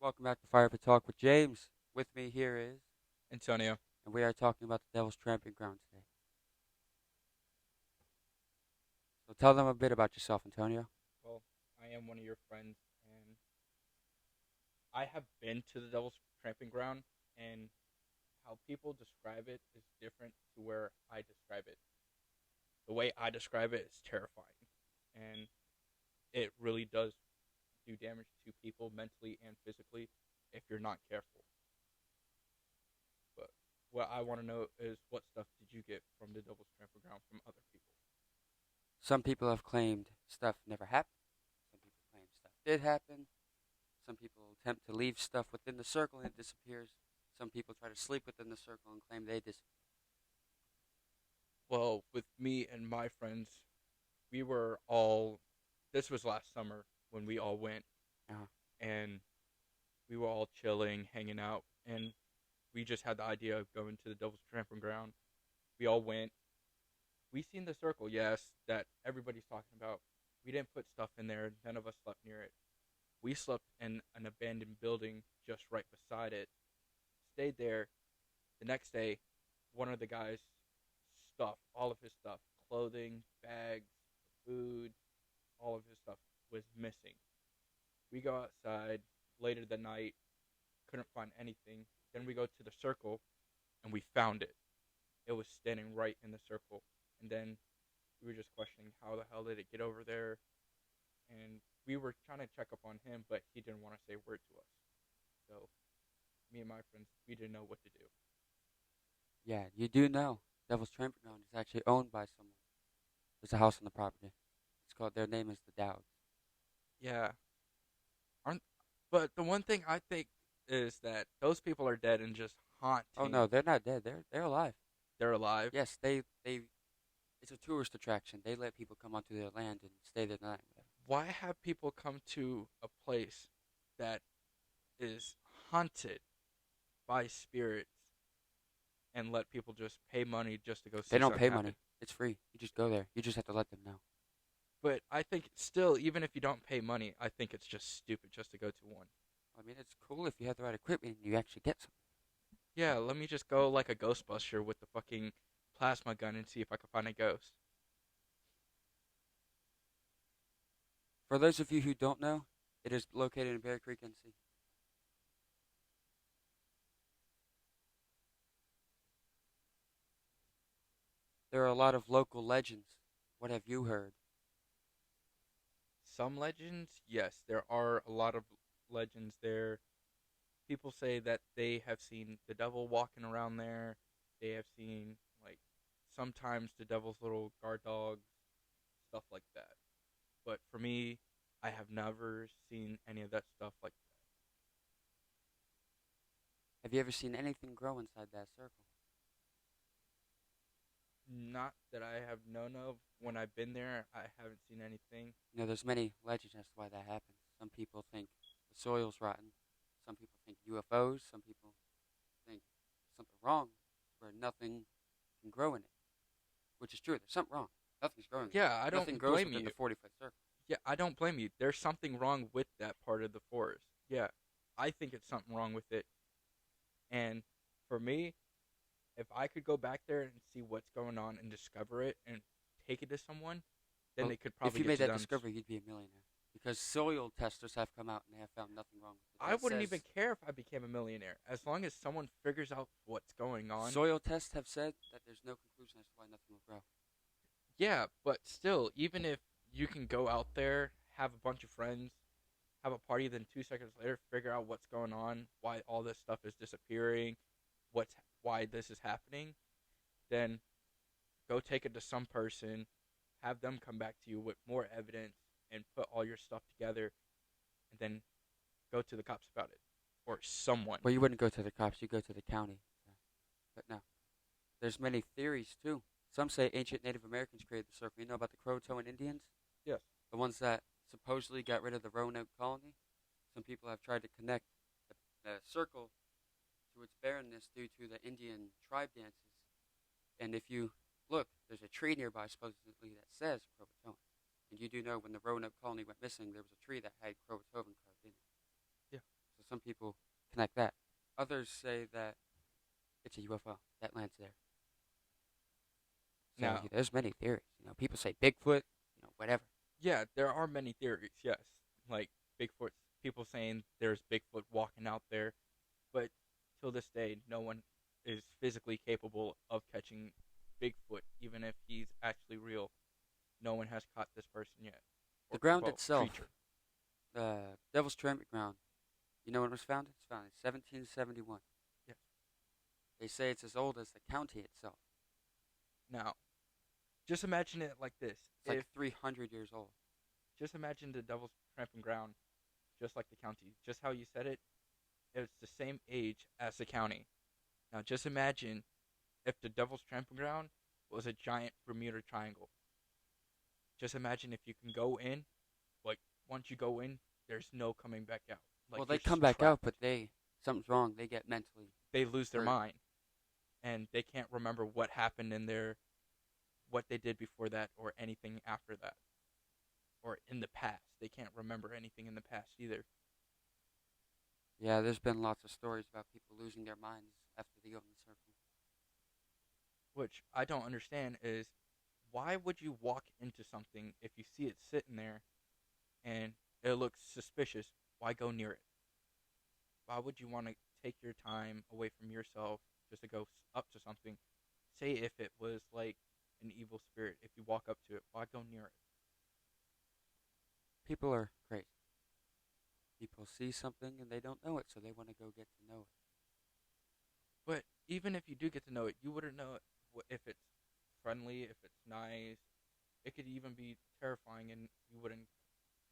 Welcome back to Fire for Talk with James. With me here is, Antonio. and we are talking about the Devil's Tramping Ground today. So tell them a bit about yourself, Antonio. Well, I am one of your friends, and I have been to the Devil's Tramping Ground, and how people describe it is different to where I describe it. The way I describe it is terrifying, and it really does do damage to people mentally and physically if you're not careful. But what I want to know is what stuff did you get from the Devil's Tramping Ground from other people? Some people have claimed stuff never happened. Some people claim stuff did happen. Some people attempt to leave stuff within the circle and it disappears. Some people try to sleep within the circle and claim they disappear. Well, with me and my friends, we were all. This was last summer when we all went, Uh-huh. and we were all chilling, hanging out, and we just had the idea of going to the Devil's Tramping Ground. We all went. We seen the circle, yes, that everybody's talking about. We didn't put stuff in there. None of us slept near it. We slept in an abandoned building just right beside it. Stayed there. The next day, one of the guys' stuff, all of his stuff, clothing, bags, food, all of his stuff was missing. We go outside later that night, couldn't find anything. Then we go to the circle and we found it. It was standing right in the circle. And then we were just questioning how the hell did it get over there? And we were trying to check up on him, but he didn't want to say a word to us. So me and my friends, we didn't know what to do. Yeah, you do know Devil's Tramping Ground is actually owned by someone. There's a house on the property. It's called. Their name is the Dowds. Yeah, aren't. But the one thing I think is that those people are dead and just Oh no, haunting. they're not dead. They're alive. They're alive. Yes, they. It's a tourist attraction. They let people come onto their land and stay there the night. Whatever. Why have people come to a place that is haunted by spirits and let people just pay money just to go They see don't something pay happen? money. It's free. You just go there. You just have to let them know. But I think still, even if you don't pay money, I think it's just stupid just to go to one. I mean, it's cool if you have the right equipment and you actually get something. Yeah, let me just go like a Ghostbuster with the fucking plasma gun and see if I can find a ghost. For those of you who don't know, it is located in Bear Creek, NC. There are a lot of local legends. What have you heard? Some legends, yes, there are a lot of legends there. People say that they have seen the devil walking around there. They have seen like sometimes the devil's little guard dogs, stuff like that. But for me, I have never seen any of that stuff like Have you ever seen anything grow inside that circle? not that I have known of. When I've been there, I haven't seen anything. You know, there's many legends as to why that happens. Some people think the soil's rotten. Some people think UFOs. Some people think there's something wrong where nothing can grow in it, which is true. There's something wrong. Nothing's growing in it. Yeah, I Nothing don't grows blame within you. the 40-foot circle. Yeah, I don't blame you. There's something wrong with that part of the forest. Yeah, I think it's something wrong with it. And for me, if I could go back there and see what's going on and discover it and take it to someone, then Well, they could if probably you get made to that them. discovery, you'd be a millionaire. Because soil testers have come out and they have found nothing wrong with it. I It wouldn't even says care if I became a millionaire as long as someone figures out what's going on. soil tests have said that there's no conclusion as to why nothing will grow. Yeah, but still, even if you can go out there, have a bunch of friends, have a party, then 2 seconds later figure out what's going on, why all this stuff is disappearing, what's why this is happening, then go take it to some person, have them come back to you with more evidence, and put all your stuff together, and then go to the cops about it or someone. Well, you wouldn't go to the cops, you go to the county. But no. There's many theories, too. Some say ancient Native Americans created the circle. You know about the Croatoan Indians? Yes. The ones that supposedly got rid of the Roanoke colony? Some people have tried to connect the circle to its barrenness due to the Indian tribe dances. And if you look, there's a tree nearby supposedly that says Croatoan. And you do know when the Roanoke colony went missing, there was a tree that had Croatoan carved in it. Yeah. So Some people connect that. Others say that it's a UFO that lands there. So Now, there's many theories. People say Bigfoot, whatever. yeah, there are many theories. Yes, like Bigfoot. People saying there's Bigfoot walking out there, but till this day, no one is physically capable of catching Bigfoot, even if he's actually real. No one has caught this person yet. The Or, ground well, itself, creature. the Devil's Tramping Ground, you know when it was founded? It's founded in 1771. Yes. They say it's as old as the county itself. Now, just imagine it like this. It's like 300 years old. Just imagine the Devil's Tramping Ground, just like the county. Just how you said it, it's the same age as the county. Now, just imagine if the Devil's Tramping Ground was a giant Bermuda Triangle. Just imagine if you can go in, like once you go in, there's no coming back out. Like Well, you're they come just back out, trapped. but something's wrong. They get mentally They lose their hurt. mind, and they can't remember what happened in there, what they did before that, or anything after that, or in the past. They can't remember anything in the past either. Yeah, there's been lots of stories about people losing their minds after they go in the circle. Which I don't understand is why would you walk into something if you see it sitting there and it looks suspicious? Why go near it? Why would you want to take your time away from yourself just to go up to something? Say if it was like an evil spirit, if you walk up to it, why go near it? People are crazy. People see something and they don't know it, so they want to go get to know it. But even if you do get to know it, you wouldn't know if it's friendly, if it's nice. It could even be terrifying, and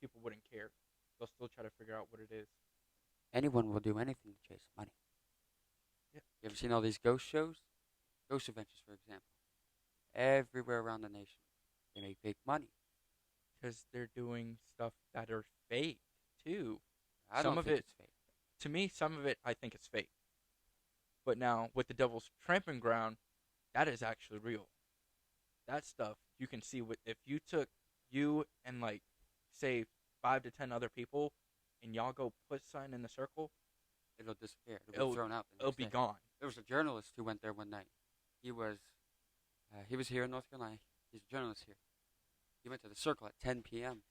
people wouldn't care. They'll still try to figure out what it is. Anyone will do anything to chase money. Yeah. You ever seen all these ghost shows? Ghost adventures, for example. Everywhere around the nation. They make big money. Because they're doing stuff that are fake too. I Some don't of think it, it's fake. to me, some of it I think it's fake. But now with the Devil's Tramping Ground, that is actually real. That stuff you can see with if you took you and like say 5 to 10 other people and y'all go put something in the circle, It'll disappear. It'll it'll be thrown out the it'll next be day. gone. There was a journalist who went there one night. He was here in North Carolina. He's a journalist here. He went to the circle at 10 p.m.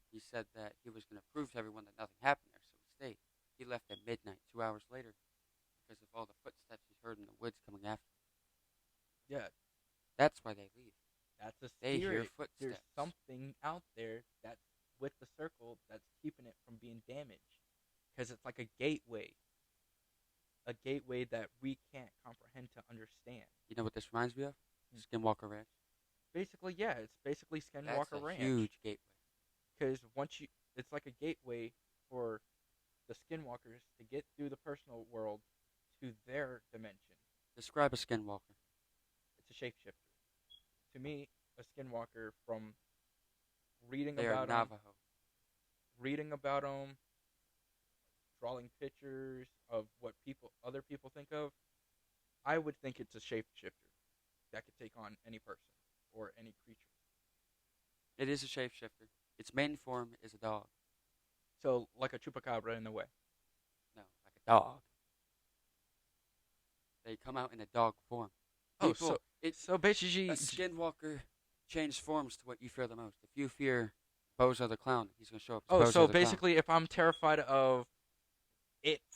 He said that he was going to prove to everyone that nothing happened there, so he stayed. He left at midnight, 2 hours later, because of all the footsteps he heard in the woods coming after him. Yeah, That's why they leave. that's a They hear spirit. footsteps. There's something out there that's with the circle that's keeping it from being damaged. Because it's like a gateway that we can't comprehend to understand. You know what this reminds me of? Hmm. Skinwalker Ranch. Basically, yeah, it's basically That's Skinwalker a Ranch. huge gateway. Because it's like a gateway for the Skinwalkers to get through the personal world to their dimension. Describe a skinwalker. It's a shapeshifter. To me, a Skinwalker from reading They are about them, Navajo. drawing pictures of what other people think of, I would think it's a shapeshifter that could take on any person or any creature. It is a shapeshifter. Its main form is a dog. So like a chupacabra in a way. No, like a dog. They come out in a dog form. Oh, People, so basically, a skinwalker changes forms to what you fear the most. If you fear Bozo the Clown, he's going to show up as Bozo so the basically, if I'm terrified of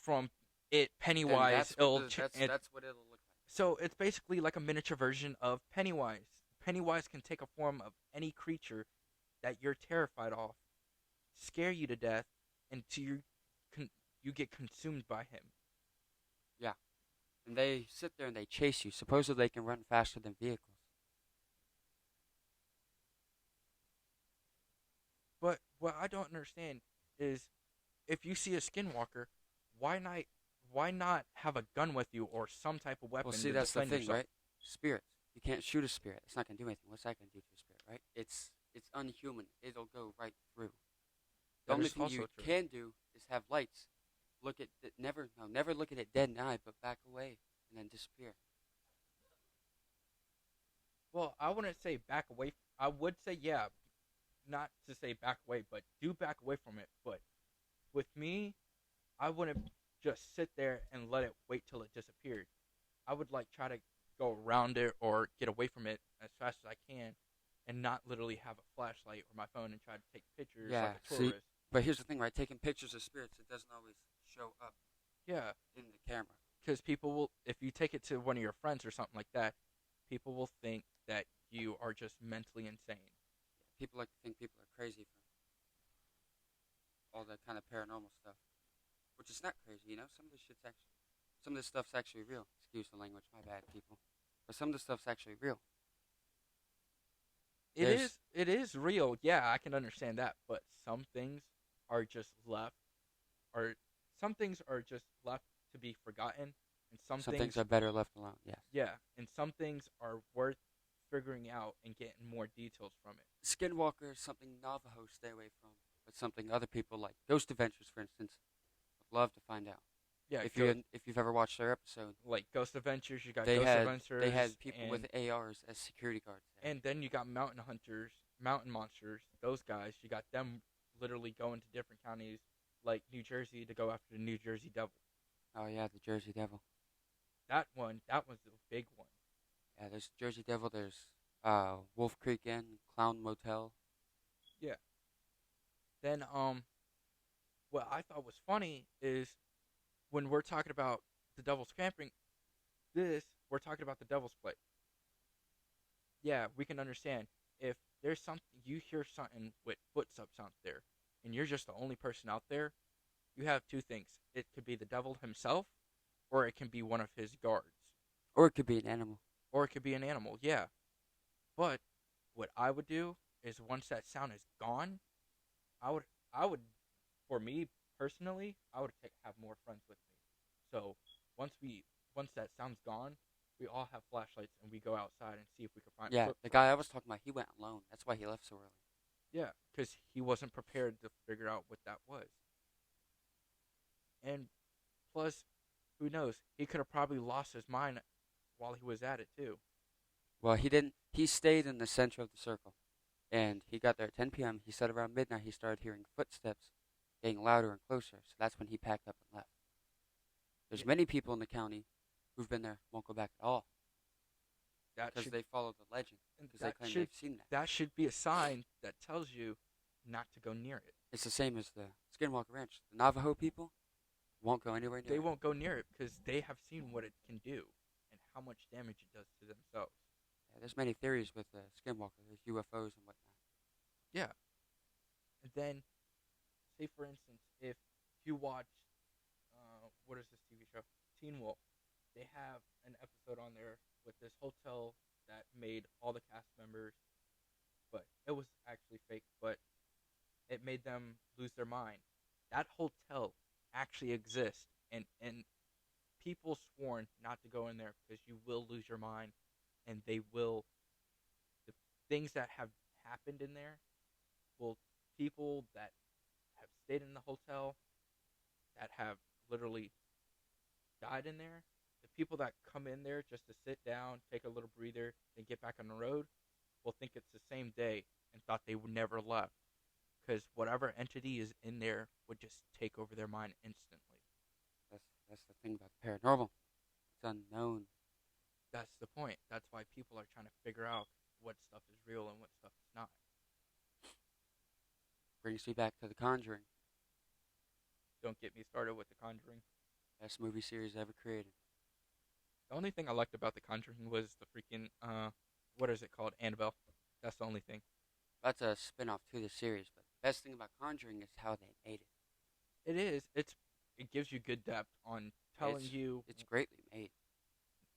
Clown. Then Pennywise, that's what it'll look like. so it's basically like a miniature version of Pennywise. Pennywise can take a form of any creature that you're terrified of, scare you to death, until you get consumed by him. Yeah. And they sit there and they chase you. Supposedly they can run faster than vehicles. But what I don't understand is, if you see a skinwalker, why not have a gun with you or some type of weapon Well, see, to that's the defend thing, yourself? right? Spirits. You can't shoot a spirit. It's not going to do anything. What's that going to do to a spirit, right? It's unhuman. It'll go right through. The That only is thing also you true. can do is have lights. Look at it. Never look at it dead in the eye, but back away and then disappear. Well, I wouldn't say back away. I would say yeah, not to say back away, but do back away from it. But with me, I wouldn't just sit there and let it wait till it disappeared. I would like try to go around it or get away from it as fast as I can, and not literally have a flashlight or my phone and try to take pictures like Yeah. a See, tourist. but here's the thing, right? Taking pictures of spirits, it doesn't always show up Yeah, in the camera. because people will, if you take it to one of your friends or something like that, people will think that you are just mentally insane. People like to think people are crazy for all that kind of paranormal stuff, which is not crazy. Some of this stuff's actually real. Excuse the language, my bad, people. But some of the stuff's actually real. It There's is, it is real. Yeah, I can understand that, but some things are just left, or some things are just left to be forgotten, and some some things things, are better left alone. Yes. yeah, and some things are worth figuring out and getting more details from it. Skinwalker is something Navajo stay away from, but something other people like Ghost Adventures, for instance, would love to find out. Yeah, If you've ever watched their episode, like Ghost Adventures, you got they Ghost had Adventures, they had people and with ARs as security guards there. and then you got Mountain Hunters, Mountain Monsters. Those guys, you got them literally going to different counties like New Jersey to go after the New Jersey Devil. Oh yeah, the Jersey Devil. That was the big one. Yeah, there's Jersey Devil. There's Wolf Creek Inn, Clown Motel. Yeah. Then what I thought was funny is when we're talking about the Devil's Camping, we're talking about the Devil's Play. Yeah, we can understand if there's something you hear something with footsteps out there, and you're just the only person out there. You have two things. It could be the devil himself, or it can be one of his guards, Or it could be an animal. or it could be an animal. Yeah, but what I would do is once that sound is gone, I would I would for me personally, I would have more friends with me. So once that sound's gone, we all have flashlights and we go outside and see if we can find Yeah, the guy I was talking about, he went alone. That's why he left so early. Yeah, because he wasn't prepared to figure out what that was. And plus, who knows? He could have probably lost his mind while he was at it too. Well, he didn't. He stayed in the center of the circle, and he got there at 10 p.m. He said around midnight he started hearing footsteps getting louder and closer. So that's when he packed up and left. There's Yeah, many people in the county who've been there won't go back at all that because should they follow the legend and because they claim they've seen that. that should be a sign that tells you not to go near it. It's the same as the Skinwalker Ranch. The Navajo people won't go anywhere near They it. won't go near it because they have seen what it can do and how much damage it does to themselves. Yeah, there's many theories with the Skinwalker. There's UFOs and whatnot. Yeah. And then, say for instance, if you watch, what is this TV show? Teen Wolf. They have an episode on there with this hotel that made all the cast members, but it was actually fake, but it made them lose their mind. That hotel actually exists, and people sworn not to go in there because you will lose your mind, and the things that have happened in there will, people that have stayed in the hotel that have literally died in there, the people that come in there just to sit down, take a little breather, and get back on the road will think it's the same day and thought they would never left because whatever entity is in there would just take over their mind instantly. That's the thing about the paranormal. It's unknown. That's the point. That's why people are trying to figure out what stuff is real and what stuff is not. Brings me back to The Conjuring, Don't get me started with The Conjuring. best movie series ever created. The only thing I liked about The Conjuring was the freaking what is it called? Annabelle. That's the only thing. That's a spin-off to the series, but the best thing about Conjuring is how they made it. It is. It gives you good depth on telling It's you it's greatly made.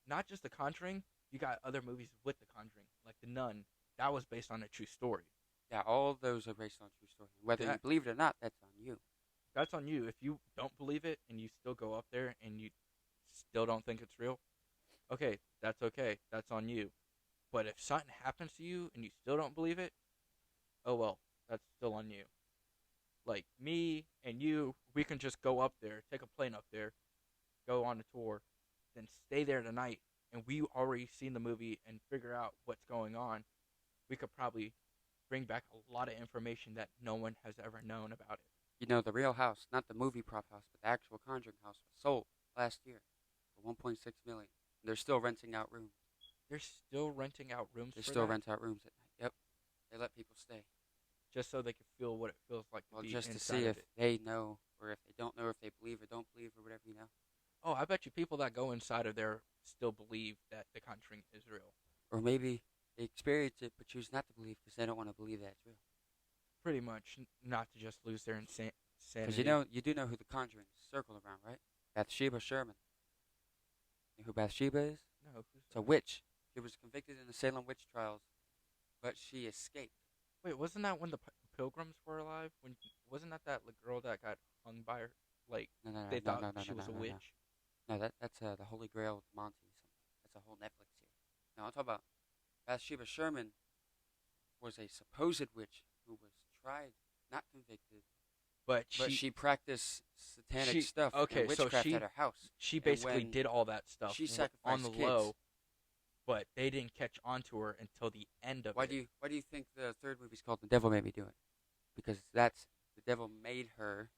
not just The Conjuring. You got other movies with The Conjuring, like The Nun. That was based on a true story. Yeah, all of those are based on true story. Whether you That believe it or not, that's on you. that's on you. If you don't believe it and you still go up there and you still don't think it's real, okay, that's okay. That's on you. But if something happens to you and you still don't believe it, oh well, that's still on you. Like me and you, we can just go up there, take a plane up there, go on a tour, then stay there tonight, and we already seen the movie and figure out what's going on. We could probably bring back a lot of information that no one has ever known about it. You know, the real house, not the movie prop house, but the actual Conjuring house, was sold last year for 1.6 million. They're still renting out rooms. They're still renting out rooms They for still that rent out rooms at night. Yep, they let people stay. just so they can feel what it feels like to Well, be just to inside see of if it. they know or if they don't know, if they believe or don't believe or whatever, you know. Oh, I bet you people that go inside of there still believe that The Conjuring is real. Or maybe they experience it but choose not to believe because they don't want to believe that it's real. Pretty much, not to just lose their Because insanity. you do know who the Conjuring circled around, right? Bathsheba Sherman. You know who Bathsheba is? No, who's It's a that? witch. She was convicted in the Salem witch trials, but she escaped. Wait, wasn't that when the Pilgrims were alive? When wasn't that girl that got hung by her? Like No, no, they no, thought no, no, she no, no, was a no, no. witch. No, that's the Holy Grail of Monty. Something. That's a whole Netflix series. No, I'm talking about Bathsheba Sherman was a supposed witch who was tried, not convicted, But but she she practiced satanic she stuff and okay, so witchcraft at her house. she And basically when did all that stuff she on the sacrificed kids, low, but they didn't catch on to her until the end of it. why do you think the third movie's called The Devil Made Me Do It? Because that's the devil made her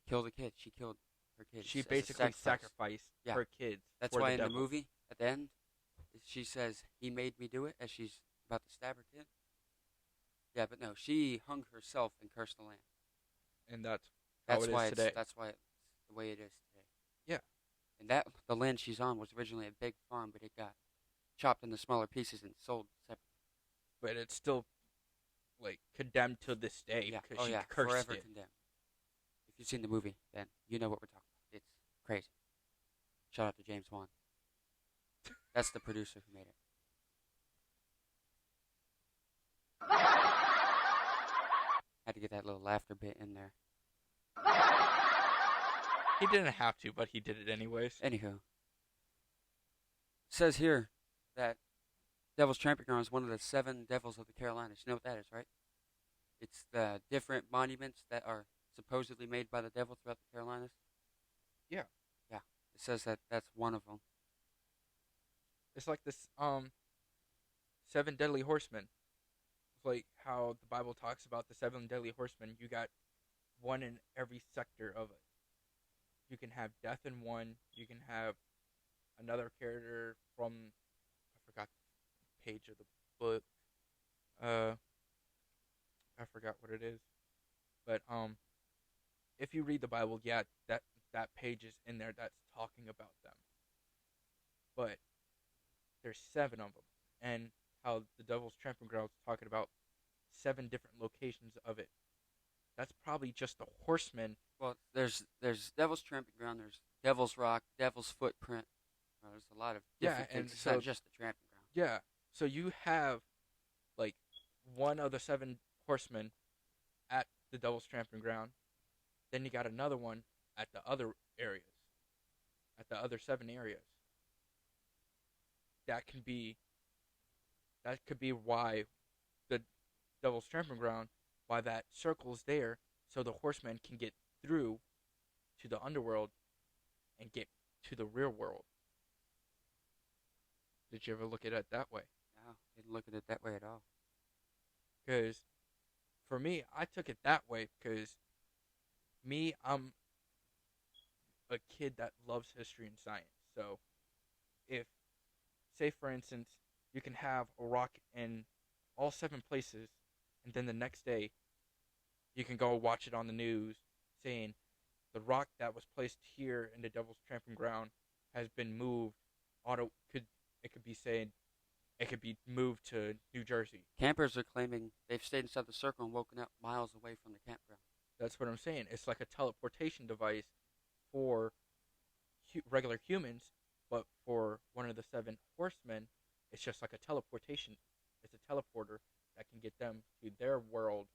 kill the kids. She killed her kids She as a basically sacrifice. sacrificed Yeah, her kids that's for why the in the devil, movie at the end she says he made me do it as she's about to stab her kid. Yeah, but no, she hung herself and cursed the land. and that's how it is today. That's why it's the way it is today. Yeah, And that the land she's on was originally a big farm, but it got chopped into smaller pieces and sold separately. but it's still like condemned to this day Yeah. because Oh she yeah. cursed Forever it. condemned. If you've seen the movie, then you know what we're talking about. It's crazy. Shout out to James Wan. That's the producer who made it. Had to get that little laughter bit in there. He didn't have to, but he did it anyways. Anywho, it says here that Devil's Tramping Ground is one of the 7 devils of the Carolinas. You know what that is, right? It's the different monuments that are supposedly made by the devil throughout the Carolinas. Yeah, Yeah, it says that that's one of them. it's like this 7 deadly horsemen. It's like how the Bible talks about the 7 deadly horsemen. You got one in every sector of it. You can have death in one. You can have another character from I forgot the page of the book. Uh, I forgot what it is. But if you read the Bible, yeah, that page is in there that's talking about them. But there's 7 of them, and how the Devil's Tramping Grounds talking about 7 different locations of it. That's probably just the horsemen. Well, there's Devil's Tramping Ground. There's Devil's Rock, Devil's Footprint. There's a lot of Yeah, different and things. It's so not just the Tramping Ground. yeah, so you have like one of the 7 horsemen at the Devil's Tramping Ground. Then you got another one at the other areas, at the other 7 areas. That can be that could be why the Devil's Tramping Ground, why that circle is there, so the horsemen can get through to the underworld and get to the real world. Did you ever look at it that way? No, didn't look at it that way at all. Because for me, I took it that way because I'm a kid that loves history and science. So if, say for instance, you can have a rock in all 7 places, and then the next day you can go watch it on the news saying the rock that was placed here in the Devil's Tramping Ground has been moved. It could be saying it could be moved to New Jersey. Campers are claiming they've stayed inside the circle and woken up miles away from the campground. That's what I'm saying. It's like a teleportation device for regular humans, but for one of the 7 horsemen, it's just like a teleportation. It's a teleporter that can get them to their world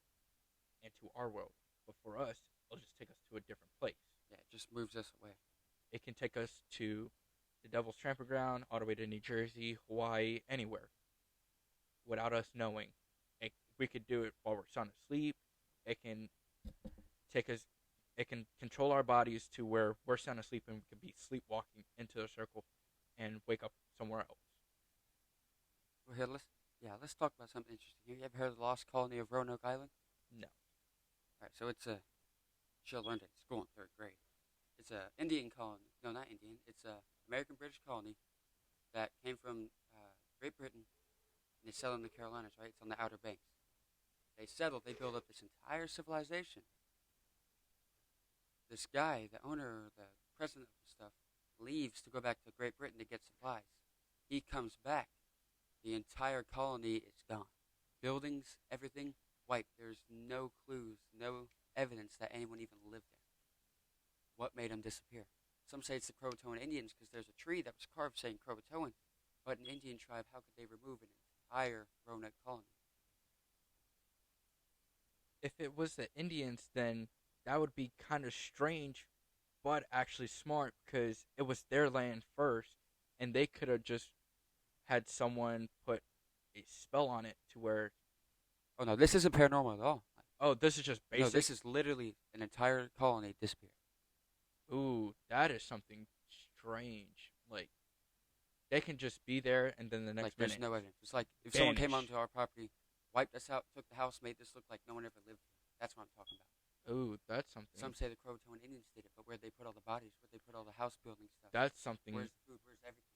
and to our world. But for us, it'll just take us to a different place. Yeah, it just moves us away. It can take us to the Devil's Tramping Ground, all the way to New Jersey, Hawaii, anywhere, without us knowing. We could do it while we're sound asleep. It can take us. It can control our bodies to where we're sound asleep and we could be sleepwalking into the circle and wake up somewhere else. Well, here, let's talk about something interesting here. You ever heard of the lost colony of Roanoke Island? No. All right, so it's a Should have learned it in school in third grade. It's a Indian colony. No, not Indian. It's a American British colony that came from Great Britain, and they settled in the Carolinas. Right, it's on the Outer Banks. They settled. They built up this entire civilization. This guy, the owner or the president of the stuff, leaves to go back to Great Britain to get supplies. He comes back. The entire colony is gone. Buildings, everything, wiped. There's no clues, no evidence that anyone even lived there. What made them disappear? Some say it's the Croatoan Indians because there's a tree that was carved saying Croatoan, but an Indian tribe, how could they remove an entire Roanoke colony? If it was the Indians, then that would be kind of strange, but actually smart because it was their land first, and they could have just had someone put a spell on it to where, Oh no, this isn't paranormal at all. oh, this is just basic. No, this is literally an entire colony disappeared. Ooh, that is something strange. Like, they can just be there, and then the next Like there's minute, no evidence. It's like if someone came vanish. onto our property, wiped us out, took the house, made this look like no one ever lived here. That's what I'm talking about. Ooh, that's something. Some say the Croatoan Indians did it, but where'd they put all the bodies? Where'd they put all the house building stuff? That's something. Where's the food? Where's everything?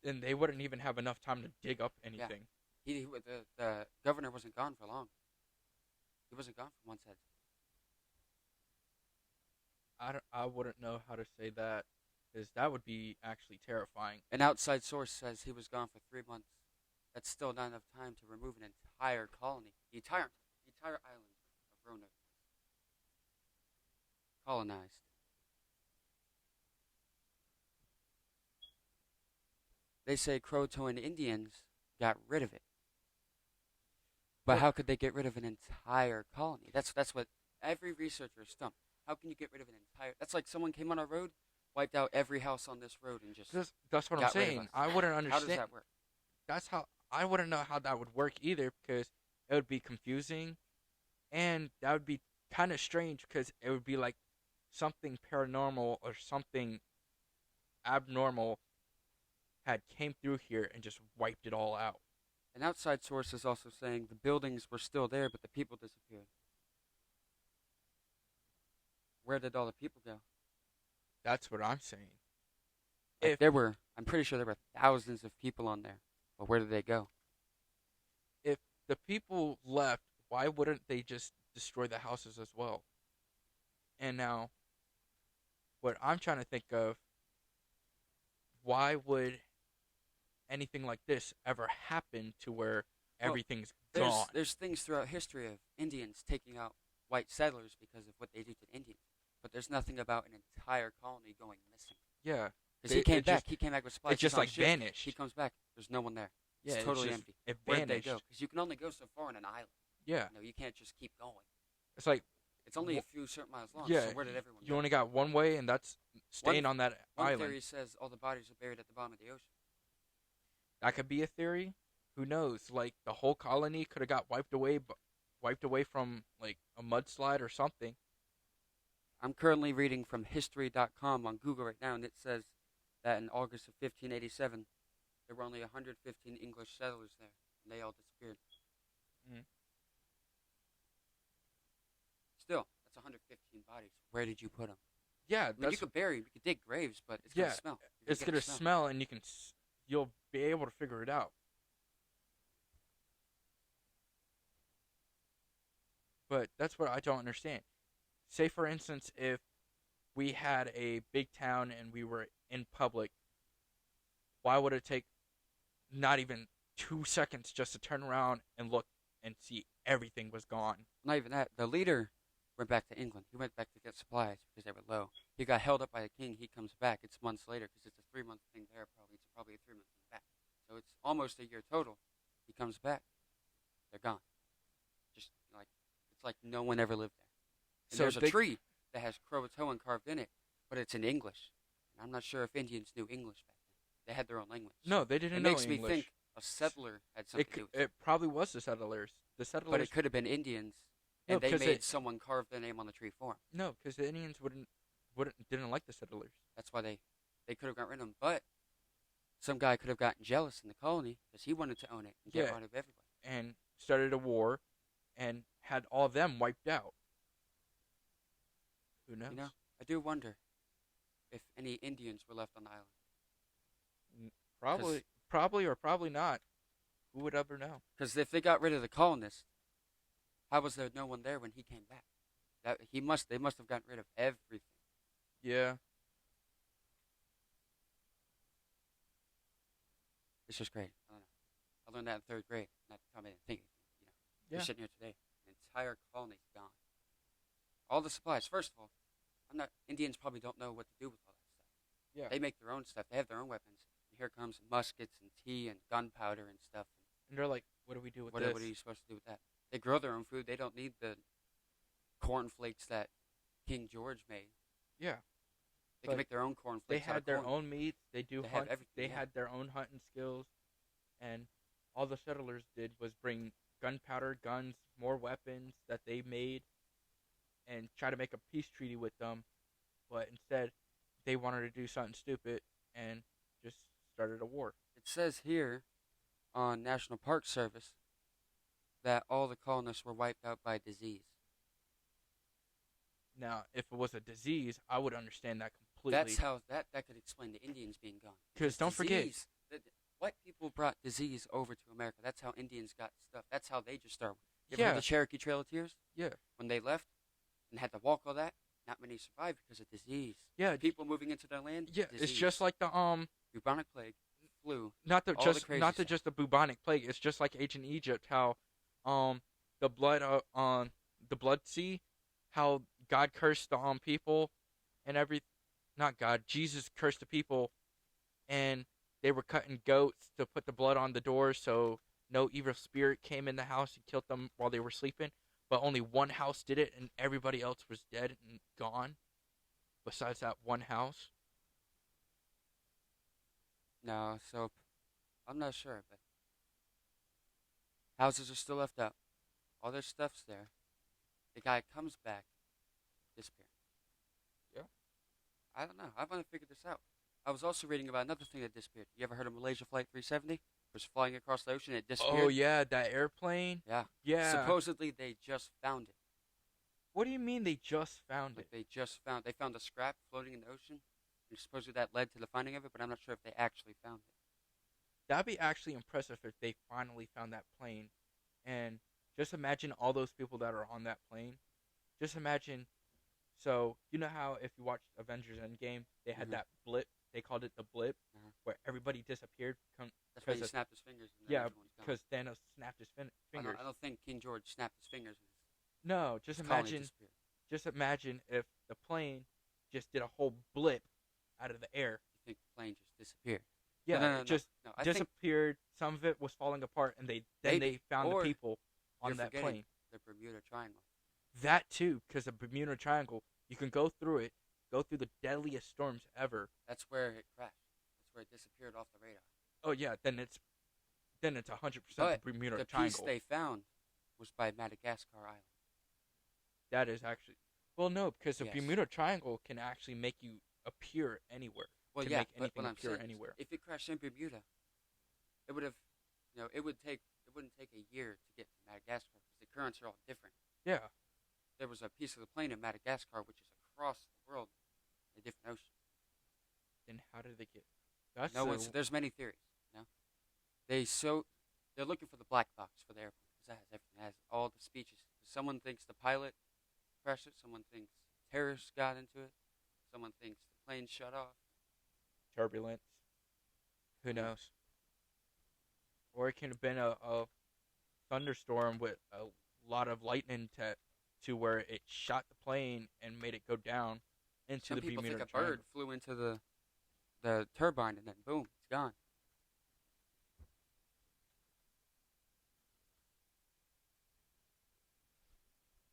And they wouldn't even have enough time to dig up anything. The governor wasn't gone for long. He wasn't gone for months. I wouldn't know how to say that, because that would be actually terrifying. An outside source says he was gone for 3 months. That's still not enough time to remove an entire colony, the entire island of Roanoke, colonized. They say Croatoan Indians got rid of it. But Well, how could they get rid of an entire colony? That's what every researcher is stumped. How can you get rid of an entire? That's like someone came on our road, wiped out every house on this road, and just that's what I'm got rid of saying. us. I wouldn't How understand. does that work? That's how I wouldn't know how that would work either, because it would be confusing, and that would be kind of strange because it would be like something paranormal or something abnormal had came through here and just wiped it all out. An outside source is also saying the buildings were still there, but the people disappeared. Where did all the people go? That's what I'm saying. Like I'm pretty sure there were thousands of people on there, but where did they go? If the people left, why wouldn't they just destroy the houses as well? And now, what I'm trying to think of, why would anything like this ever happen to where Well, everything's gone? There's things throughout history of Indians taking out white settlers because of what they do to the Indians, but there's nothing about an entire colony going missing. Yeah. Because he came back. He came back with supplies. It just He's on like a ship. vanished. He comes back. There's no one there. Yeah, It's totally just, empty. it Where did they vanished. go? Because you can only go so far on an island. Yeah. You can't just keep going. It's like, It's only a few certain miles long. yeah, So where did everyone you go? only got one way, and that's staying on that One island. theory says all the bodies are buried at the bottom of the ocean. That could be a theory. Who knows? Like, the whole colony could have got wiped away from like a mudslide or something. I'm currently reading from history.com on Google right now, and it says that in August of 1587, there were only 115 English settlers there, and they all disappeared. Mhm. Still, that's 115 bodies. Where did you put them? Yeah, I mean, that's you could dig graves, but it's Yeah, gonna smell. it's gonna smell, and you'll be able to figure it out. But that's what I don't understand. Say, for instance, if we had a big town and we were in public, why would it take not even 2 seconds just to turn around and look and see everything was gone? Not even that. The leader went back to England. He went back to get supplies because they were low. He got held up by the king. He comes back. It's months later because it's a 3-month thing there. It's probably a 3-month thing back. So it's almost a year total. He comes back. They're gone. Just like it's like no one ever lived there. And So there's a tree that has Croatoan carved in it, but it's in English. And I'm not sure if Indians knew English back then. They had their own language. No, they didn't It know makes me English. think a settler had something to do with it. It probably was the settlers. The settlers. But it could have been Indians, No, and they 'cause made someone carve their name on the tree for them. No, because the Indians didn't like the settlers. That's why they could have got rid of them. But some guy could have gotten jealous in the colony because he wanted to own it and get Yeah. rid of everybody. And started a war and had all of them wiped out. Who You know, knows? I do wonder if any Indians were left on the island. Because Probably, or probably not. Who would ever know? if they got rid of the colonists, how was there no one there when he came back? They must have gotten rid of everything. Yeah, It's just great. I don't know. I learned that in third grade. Not to tell me I didn't think anything. We're yeah, sitting here today. An entire colony's gone. All the supplies. First of all, I'm not. Indians probably don't know what to do with all that stuff. yeah. They make their own stuff. They have their own weapons. And here comes muskets and tea and gunpowder and stuff. And they're like, "What do we do with What are this?" you supposed to do with that? They grow their own food. They don't need the cornflakes that King George made. Yeah, They can but make their own they cornflakes out had of their corn. own meats. They do They have hunt. everything. They Yeah. had their own hunting skills, and all the settlers did was bring gunpowder, guns, more weapons that they made, and try to make a peace treaty with them. But instead, they wanted to do something stupid and just started a war. It says here on National Park Service that all the colonists were wiped out by disease. Now, if it was a disease, I would understand that completely. That's how that could explain the Indians being gone. Because don't forget, Disease, white people brought disease over to America. That's how Indians got stuff. That's how they just started. You ever yeah, heard the Cherokee Trail of Tears? yeah, When they left and had to walk all that, not many survived because of disease. yeah, People moving into their land, yeah. disease. It's just like the bubonic plague, flu, not the all the just crazy not the stuff. just the bubonic plague. It's just like ancient Egypt, how the blood on the blood sea, how God cursed the people and every not God, Jesus cursed the people, and they were cutting goats to put the blood on the doors so no evil spirit came in the house and killed them while they were sleeping. But only one house did it, and everybody else was dead and gone. Besides that one house. No, so I'm not sure, but houses are still left out. All their stuff's there. The guy comes back, disappeared. Yeah. I don't know. I want to figure this out. I was also reading about another thing that disappeared. You ever heard of Malaysia Flight 370? It was flying across the ocean. It disappeared. Oh yeah, that airplane. Yeah. Yeah. Supposedly they just found it. What do you mean they just found Like it? they found a scrap floating in the ocean. And supposedly that led to the finding of it, but I'm not sure if they actually found it. That'd be actually impressive if they finally found that plane. And just imagine all those people that are on that plane. Just imagine. So you know how if you watched Avengers Endgame, they had Mhm. that blip. They called it the blip, Uh-huh. where everybody disappeared. That's why he Because snapped his fingers. And then yeah, everyone's gone. because Thanos snapped his fingers. I don't think King George snapped his fingers. And No, just his colony imagine. disappeared. Just imagine if the plane just did a whole blip out of the air. You think the plane just disappeared? Yeah, no, it just no. I think disappeared. Some of it was falling apart, and they Maybe. found the Or people on you're that forgetting plane. the Bermuda Triangle. That too, because the Bermuda Triangle, you can go through it, go through the deadliest storms ever. That's where it crashed. That's where it disappeared off the radar. Oh yeah, then it's 100% But the Bermuda the Triangle. piece they found was by Madagascar Island. That is actually no, because the Yes. Bermuda Triangle can actually make you appear anywhere. Well, can yeah, make but anything what I'm appear saying is, anywhere. if it crashed in Bermuda, it would have, it wouldn't take a year to get to Madagascar because the currents are all different. Yeah, There was a piece of the plane in Madagascar which is across the world, in a different ocean. then how did they get? That's No one's. There's many theories. They're looking for the black box for the airplane because that has everything. It has all the speeches. Someone thinks the pilot crashed it. Someone thinks terrorists got into it. Someone thinks the plane shut off. turbulence. Who knows? Or it could have been a thunderstorm with a lot of lightning to where it shot the plane and made it go down into Some the people Bermuda think a Triangle. bird flew into the turbine and then boom, it's gone.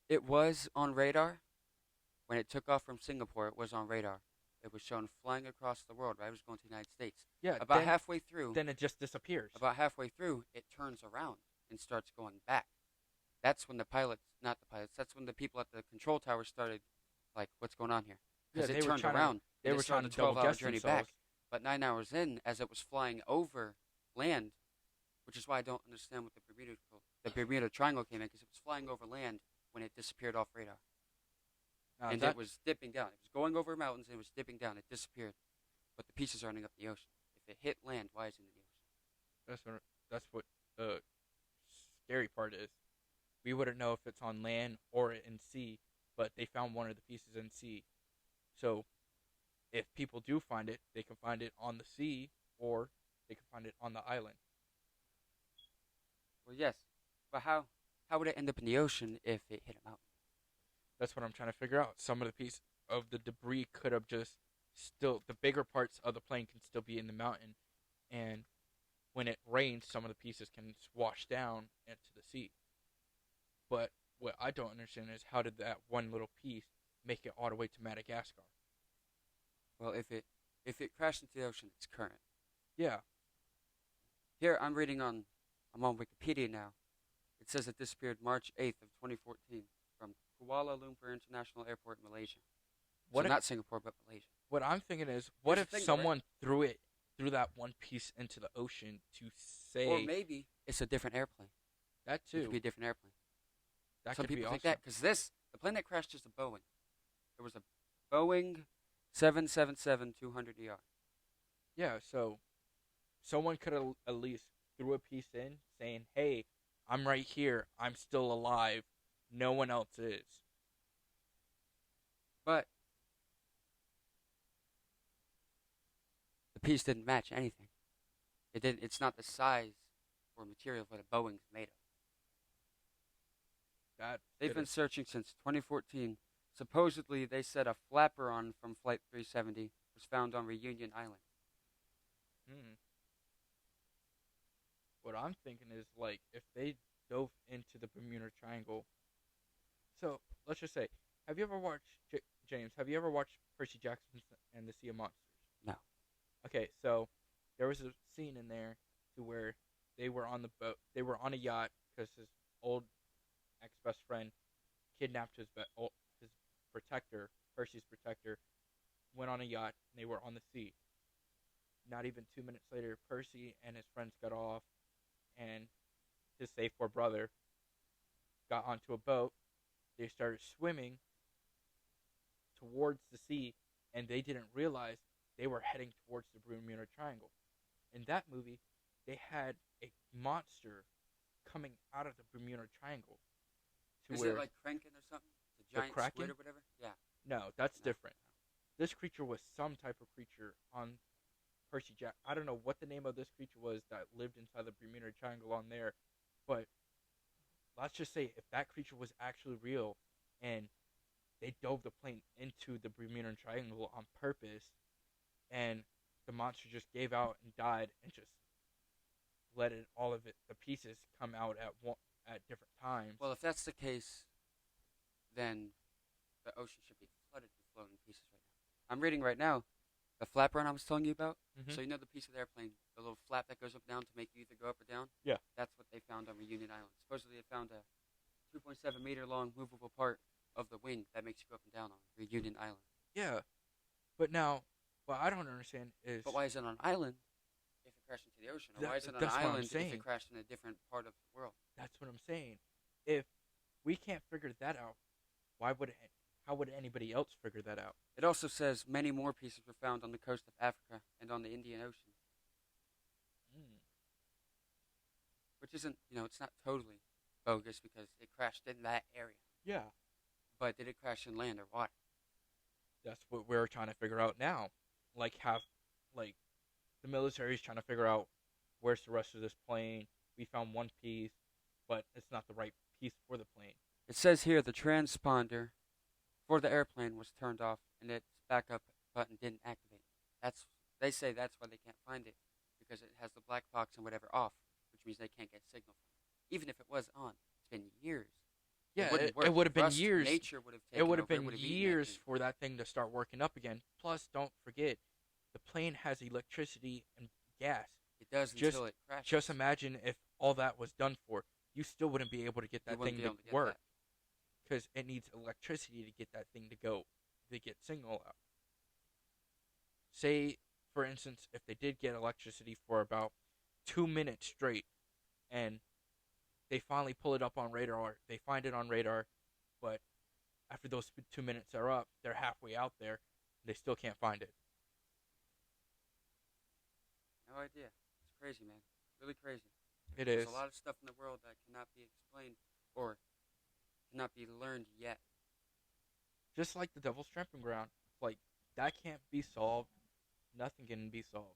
It was on radar when it took off from Singapore. It was on radar. It was shown flying across the world. Right, it was going to the United States. Yeah, About halfway through, then it just disappears. about halfway through, it turns around and starts going back. That's when the pilots, not the pilots, that's when the people at the control tower started, like, what's going on here? Because Yeah, it they were turned trying to- around. They and were it started trying to a 12-hour double-guess journey themselves. back. But 9 hours in, as it was flying over land, which is why I don't understand what the Bermuda Triangle came in, because it was flying over land when it disappeared off radar. and it That was dipping down. It was going over mountains and it was dipping down. It disappeared, but the pieces are ending up in the ocean. If it hit land, why is it in the ocean? that's what the scary part is. We wouldn't know if it's on land or in sea, but they found one of the pieces in sea. So if people do find it, they can find it on the sea or they can find it on the island. Well, yes, but how would it end up in the ocean if it hit a mountain? That's what I'm trying to figure out. Some of the piece of the debris could have just still the bigger parts of the plane can still be in the mountain, and when it rains, some of the pieces can wash down into the sea. But what I don't understand is how did that one little piece make it all the way to Madagascar? Well, if it crashed into the ocean, it's current. Yeah. Here I'm on Wikipedia now. It says it disappeared March 8th of 2014 from Kuala Lumpur International Airport, Malaysia. So What if, not Singapore, but Malaysia. what I'm thinking is, what Here's if the thing, though, right? someone threw that one piece into the ocean to Or say maybe it's a different airplane. that It could too? be a different airplane. That Some could be people think awesome. that because the plane that crashed is a Boeing. It was a Boeing 777-200ER. Yeah. So someone could have at least threw a piece in saying, "Hey, I'm right here. I'm still alive. No one else is." But the piece didn't match anything. It didn't. It's not the size or material of what a Boeing's made of. That They've been searching since 2014. Supposedly, they said a flaperon from Flight 370 was found on Reunion Island. Hmm. What I'm thinking is like if they dove into the Bermuda Triangle. So let's just say, have you ever watched James? Have you ever watched Percy Jackson and the Sea of Monsters? No. Okay, so there was a scene in there to where they were on the boat. They were on a yacht because his old ex best friend kidnapped his protector, Percy's protector, went on a yacht and they were on the sea. Not even 2 minutes later, Percy and his friends got off, and his safe for brother got onto a boat. They started swimming towards the sea, and they didn't realize they were heading towards the Bermuda Triangle. In that movie, they had a monster coming out of the Bermuda Triangle. To Is where it like Kraken or something? The The giant Kraken? squid or whatever? Yeah. No, that's No. different. This creature was some type of creature on Percy Jack. I don't know what the name of this creature was that lived inside the Bermuda Triangle on there, but let's just say if that creature was actually real and they dove the plane into the Bermuda Triangle on purpose and the monster just gave out and died and just let it all of it the pieces come out at different times. Well, if that's the case, then the ocean should be flooded with floating pieces right now. I'm reading right now the flaperon I was telling you about. Mhm. So you know the piece of the airplane, the little flap that goes up and down to make you either go up or down? Yeah. That's what they found on Reunion Island. Supposedly they found a 2.7 meter long movable part of the wing that makes you go up and down on Reunion Island. Yeah, but now what I don't understand is But why is it on an island if it crashed into the ocean? Or why is it on an that's what I'm island if saying. it crashed in a different part of the world? That's what I'm saying. If we can't figure that out, why would how would anybody else figure that out? It also says many more pieces were found on the coast of Africa and on the Indian Ocean, Mm. which isn't, it's not totally bogus because it crashed in that area. Yeah, But did it crash in land or water? that's what we're trying to figure out now. Like the military is trying to figure out where's the rest of this plane. We found one piece, but it's not the right piece for the plane. It says here the transponder for the airplane was turned off and its backup button didn't activate. They say that's why they can't find it because it has the black box and whatever off, which means they can't get signal from it. Even if it was on, it's been years. Yeah, wouldn't work. it would have been Rust, years. Nature would have taken It would have over. been It would have eaten that years thing. for that thing to start working up again. Plus, don't forget, the plane has electricity and gas. It does Just- until it crashes. Just imagine if all that was done for, you still wouldn't be able to get You that wouldn't thing be able to to get work that. because it needs electricity to get that thing to go, to get signal out. Say, for instance, if they did get electricity for about 2 minutes straight, and they finally pull it up on radar, they find it on radar, but after those 2 minutes are up, they're halfway out there, and they still can't find it. No idea. It's crazy, man. Really crazy. It There's is. a lot of stuff in the world that cannot be explained or cannot be learned yet. Just like the Devil's Tramping Ground. Like, that can't be solved. Nothing can be solved.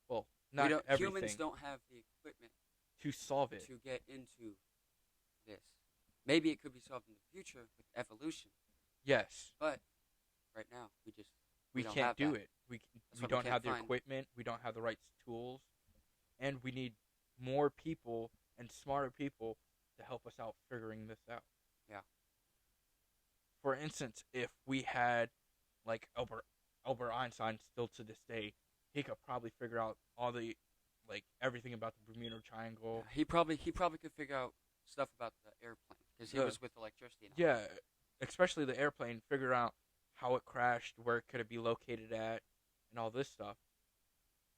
Well, not everything. Humans don't have the equipment to solve it. to get into this. Maybe it could be solved in the future with evolution, Yes. but right now We don't can't have do that. it. We That's why we don't can't have the find- equipment. We don't have the right tools. And we need more people and smarter people to help us out figuring this out. Yeah. For instance, if we had like Albert Einstein still to this day, he could probably figure out all the everything about the Bermuda Triangle. He probably could figure out stuff about the airplane because he was with electricity. And all. Yeah, especially the airplane, figure out how it crashed, where could it be located at, and all this stuff.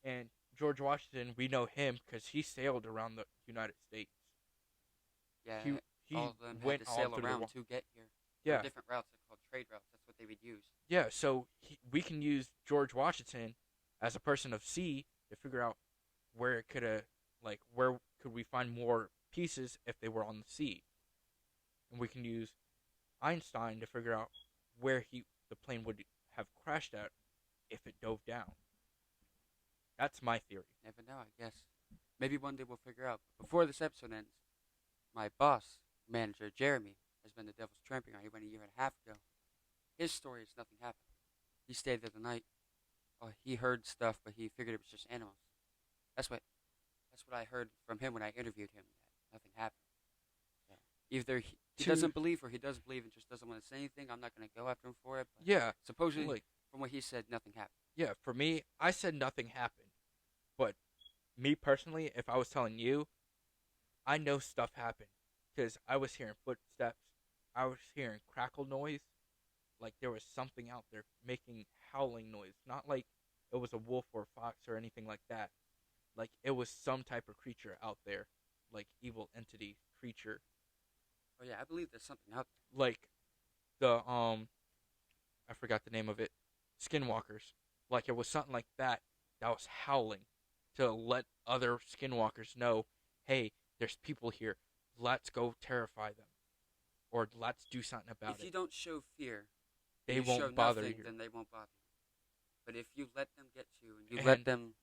And George Washington, we know him because he sailed around the United States. Yeah, He all of them went had to sail all through around to get here. Yeah, Different routes are called trade routes. That's what they would use. yeah. So we can use George Washington as a person of sea to figure out where it could have, where could we find more pieces if they were on the sea, and we can use Einstein to figure out where the plane would have crashed at if it dove down. That's my theory. Never know, I guess. Maybe one day we'll figure out. Before this episode ends, my boss, manager, Jeremy, has been to Devil's Tramping Ground. He went a year and a half ago. His story is nothing happened. He stayed there the night. Oh, he heard stuff, but he figured it was just animals. That's what I heard from him when I interviewed him, that nothing happened. So either he doesn't believe or he does believe and just doesn't want to say anything. I'm not going to go after him for it. But Yeah. supposedly, from what he said, nothing happened. Yeah, for me, I said nothing happened. But me personally, if I was telling you, I know stuff happened. Because I was hearing footsteps. I was hearing crackle noise. Like there was something out there making howling noise. Not like it was a wolf or a fox or anything like that. Like it was some type of creature out there. Like evil entity creature. Oh, yeah, I believe there's something out there. Like the, I forgot the name of it. Skinwalkers. Like it was something like that was howling to let other skinwalkers know, hey, there's people here. Let's go terrify them. Or let's do something about it. If you don't show fear, They you won't show bother nothing, you. then they won't bother you. But if you let them get to you and you let them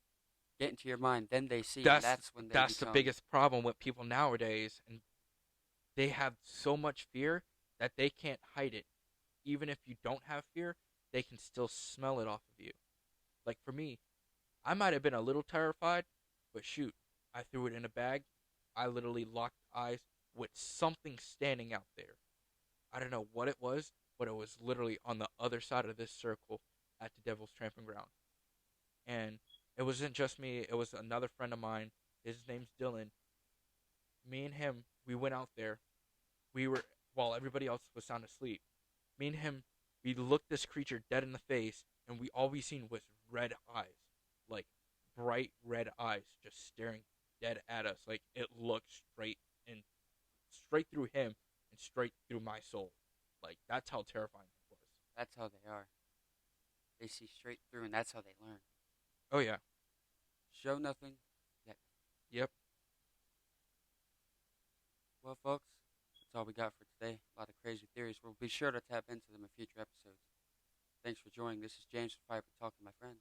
get into your mind, then they see. That's when they That's become... the biggest problem with people nowadays. And they have so much fear that they can't hide it. Even if you don't have fear, they can still smell it off of you. Like for me, I might have been a little terrified, but shoot, I threw it in a bag. I literally locked eyes with something standing out there. I don't know what it was, but it was literally on the other side of this circle at the Devil's Tramping Ground. And it wasn't just me, it was another friend of mine. His name's Dylan. Me and him, we went out there. While everybody else was sound asleep. Me and him, we looked this creature dead in the face, and all we seen was red eyes. Like, bright red eyes just staring dead at us. Like, it looked straight through him and straight through my soul. Like, that's how terrifying it was. That's how they are. They see straight through, and that's how they learn. Oh, yeah. Show nothing, yet. Yep. Well, folks, that's all we got for today. A lot of crazy theories. We'll be sure to tap into them in future episodes. Thanks for joining. This is James from Fiber talking, my friend.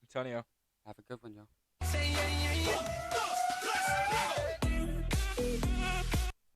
Antonio. Have a good one, y'all. Say yeah, yeah, yeah.